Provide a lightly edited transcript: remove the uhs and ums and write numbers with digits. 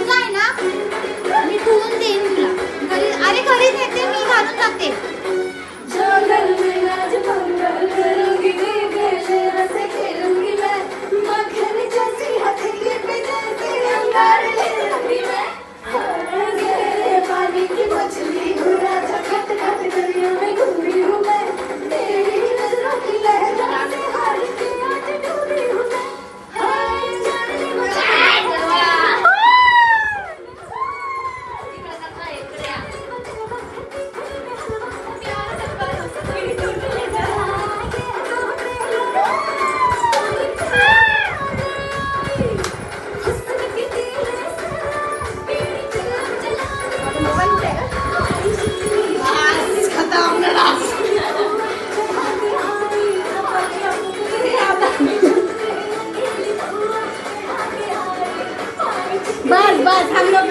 तुझा आहे ना मी ठेवून देईन तुला घरी. अरे घरी नेते मी घालून जाते. बस बस हम लोग